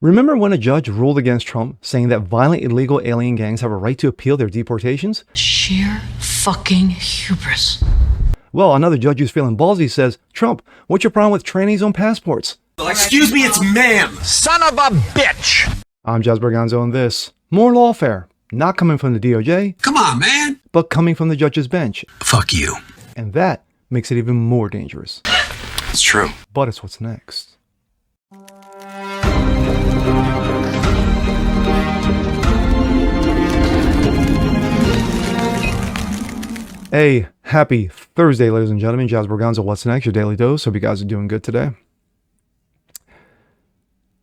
Remember when a judge ruled against Trump, saying that violent illegal alien gangs have a right to appeal their deportations? Sheer fucking hubris. Well, another judge who's feeling ballsy says, Trump, what's your problem with trannies on passports? Excuse me, it's ma'am. Son of a bitch! I'm Jazz Berganzo, and this, more lawfare, not coming from the DOJ, Come on, man. but coming from the judge's bench. Fuck you. And that makes it even more dangerous. It's true. But it's what's next. Hey, happy Thursday, ladies and gentlemen. Jazz Berganzo, what's next? Your daily dose. Hope you guys are doing good today.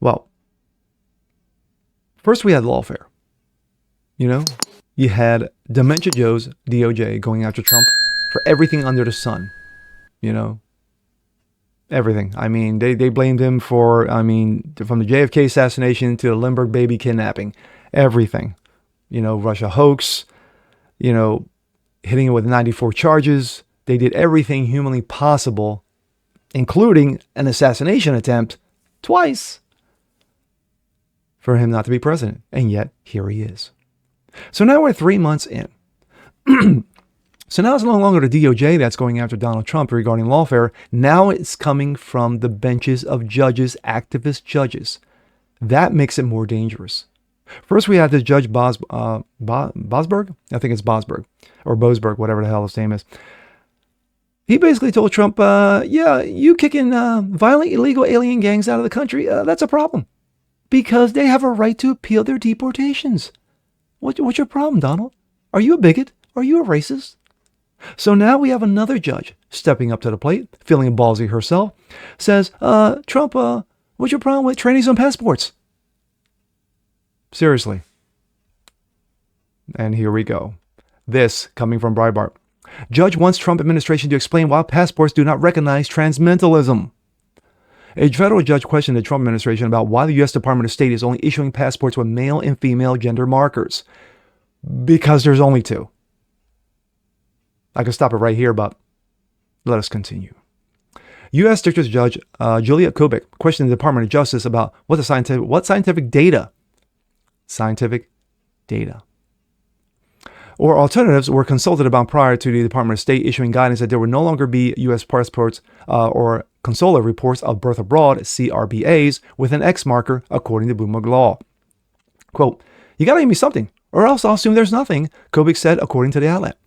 Well, first we had lawfare. You know, you had Dementia Joe's DOJ going after Trump for everything under the sun. You know, everything. I mean, they blamed him for, from the JFK assassination to the Lindbergh baby kidnapping. Everything. You know, Russia hoax, you know, hitting it with 94 charges. They did everything humanly possible, including an assassination attempt twice, for him not to be president. And yet, here he is. So now we're 3 months in. So now it's no longer the DOJ that's going after Donald Trump regarding lawfare. Now it's coming from the benches of judges, activist judges. That makes it more dangerous. First, we had this Judge Bosberg. I think it's Bosberg or Boasberg, whatever the hell his name is. He basically told Trump, yeah, you kicking violent illegal alien gangs out of the country, that's a problem. Because they have a right to appeal their deportations. What's your problem, Donald? Are you a bigot? Are you a racist? So now we have another judge stepping up to the plate, feeling ballsy herself, says, Trump, what's your problem with trannies on passports? Seriously. And here we go. This coming from Breitbart. Judge wants Trump administration to explain why passports do not recognize transmentalism. A federal judge questioned the Trump administration about why the U.S. Department of State is only issuing passports with male and female gender markers. Because there's only two. I could stop it right here, but let us continue. U.S. District Judge Juliet Kubik questioned the Department of Justice about what scientific data or alternatives were consulted about prior to the Department of State issuing guidance that there would no longer be U.S. passports or consular reports of birth abroad, CRBAs, with an X marker, according to Bloomberg Law. Quote, you got to give me something, or else I'll assume there's nothing, Kubik said, according to the outlet.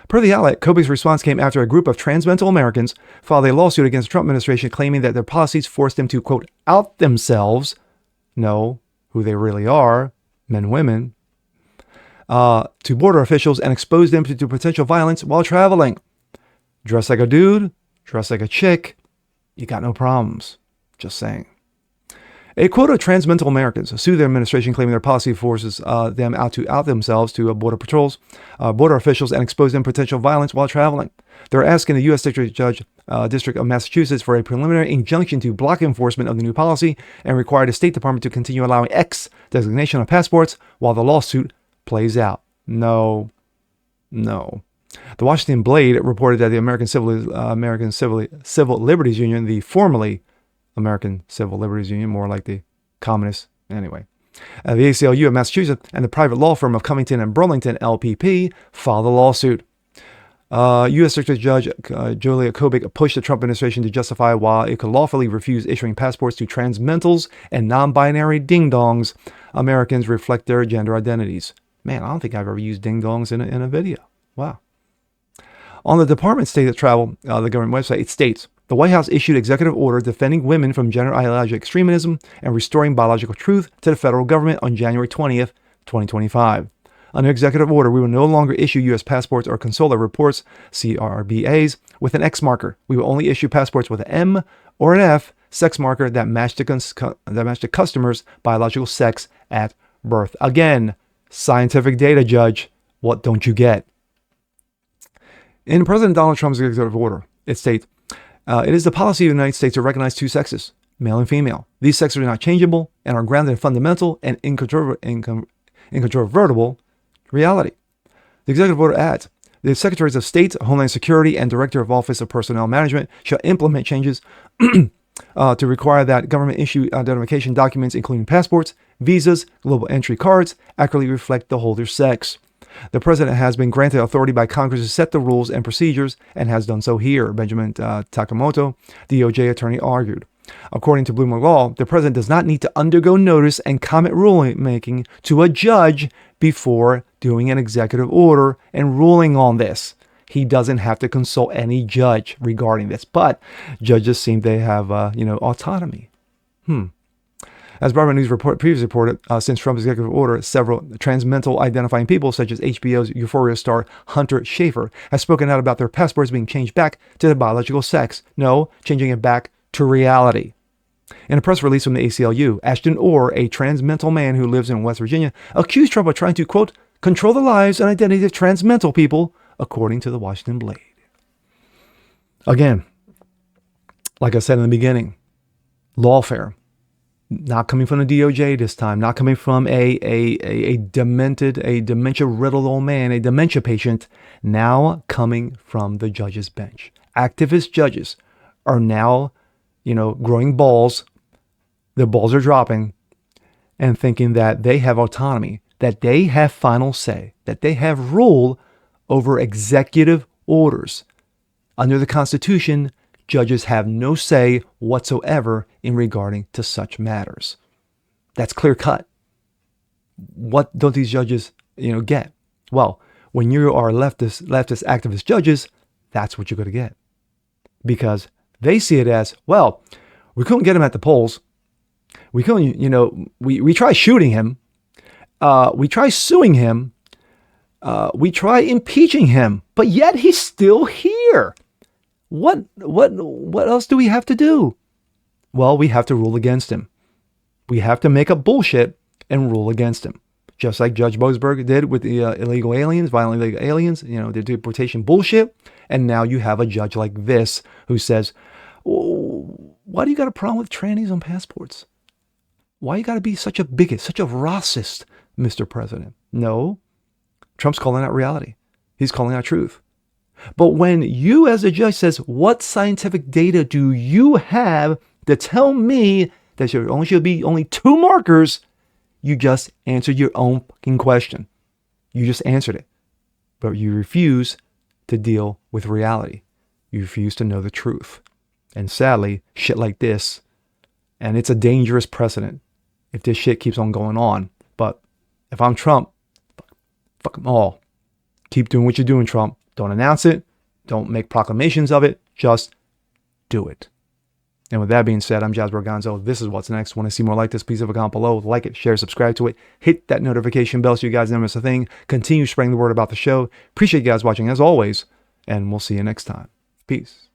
Per the outlet, Kubik's response came after a group of transmental Americans filed a lawsuit against the Trump administration claiming that their policies forced them to, quote, out themselves, know who they really are, men, women, to border officials and expose them to potential violence while traveling. Dress like a dude, dress like a chick, you got no problems. Just saying. A quota of transmental Americans sued their administration claiming their policy forces them out themselves to border patrols, border officials, and expose them to potential violence while traveling. They're asking the U.S. District Judge District of Massachusetts for a preliminary injunction to block enforcement of the new policy and require the State Department to continue allowing X designation of passports while the lawsuit plays out. No. The Washington Blade reported that the American Civil Liberties Union, the formerly American Civil Liberties Union, more like the communists, anyway. The ACLU of Massachusetts and the private law firm of Covington and Burlington, LPP, filed a lawsuit. U.S. District Judge Julia Kubik pushed the Trump administration to justify why it could lawfully refuse issuing passports to transmentals and non-binary ding-dongs. Americans reflect their gender identities. Man, I don't think I've ever used ding-dongs in a video. Wow. On the Department of State Travel, the government website, it states, the White House issued executive order defending women from gender ideological extremism and restoring biological truth to the federal government on January 20th, 2025. Under executive order, we will no longer issue U.S. passports or consular reports, CRBAs, with an X marker. We will only issue passports with an M or an F sex marker that match the customer's biological sex at birth. Again, scientific data, Judge. What don't you get? In President Donald Trump's executive order, it states, it is the policy of the United States to recognize two sexes, male and female. These sexes are not changeable and are grounded in fundamental and incontrovertible reality. The executive order adds, the Secretaries of State, Homeland Security, and Director of Office of Personnel Management shall implement changes to require that government issue identification documents, including passports, visas, global entry cards, accurately reflect the holder's sex. The president has been granted authority by Congress to set the rules and procedures and has done so here, Benjamin Takamoto, DOJ attorney, argued. According to Bloomberg Law, the president does not need to undergo notice and comment rulemaking to a judge before doing an executive order and ruling on this. He doesn't have to consult any judge regarding this, but judges seem they have, autonomy. As Breitbart News previously reported, since Trump's executive order, several transmental identifying people, such as HBO's Euphoria star Hunter Schafer, have spoken out about their passports being changed back to their biological sex. No, changing it back to reality. In a press release from the ACLU, Ashton Orr, a transmental man who lives in West Virginia, accused Trump of trying to, quote, control the lives and identity of transmental people, according to the Washington Blade. Again, like I said in the beginning, lawfare. Not coming from the DOJ this time, not coming from a dementia-riddled old man, a dementia patient, now coming from the judge's bench. Activist judges are now, growing balls. The balls are dropping and thinking that they have autonomy, that they have final say, that they have rule over executive orders. Under the Constitution, judges have no say whatsoever in regarding to such matters. That's clear cut. What don't these judges, get? Well, when you are leftist activist judges, that's what you're going to get. Because they see it as, well, we couldn't get him at the polls. We couldn't, we try shooting him. We try suing him. We try impeaching him, but yet he's still here. What else do we have to do? Well, we have to rule against him. We have to make up bullshit and rule against him. Just like Judge Boasberg did with the illegal aliens, violent illegal aliens, the deportation bullshit. And now you have a judge like this who says, why do you got a problem with trannies on passports? Why you got to be such a bigot, such a racist, Mr. President? No, Trump's calling out reality. He's calling out truth. But when you as a judge says, what scientific data do you have to tell me that there only should be only 2 markers, you just answered your own fucking question. You just answered it. But you refuse to deal with reality. You refuse to know the truth. And sadly, shit like this, and it's a dangerous precedent if this shit keeps on going on. But if I'm Trump, fuck them all. Keep doing what you're doing, Trump. Don't announce it. Don't make proclamations of it. Just do it. And with that being said, I'm Jasper Gonzo. This is What's Next. Want to see more like this? Please leave a comment below. Like it, share, subscribe to it. Hit that notification bell so you guys never miss a thing. Continue spreading the word about the show. Appreciate you guys watching as always. And we'll see you next time. Peace.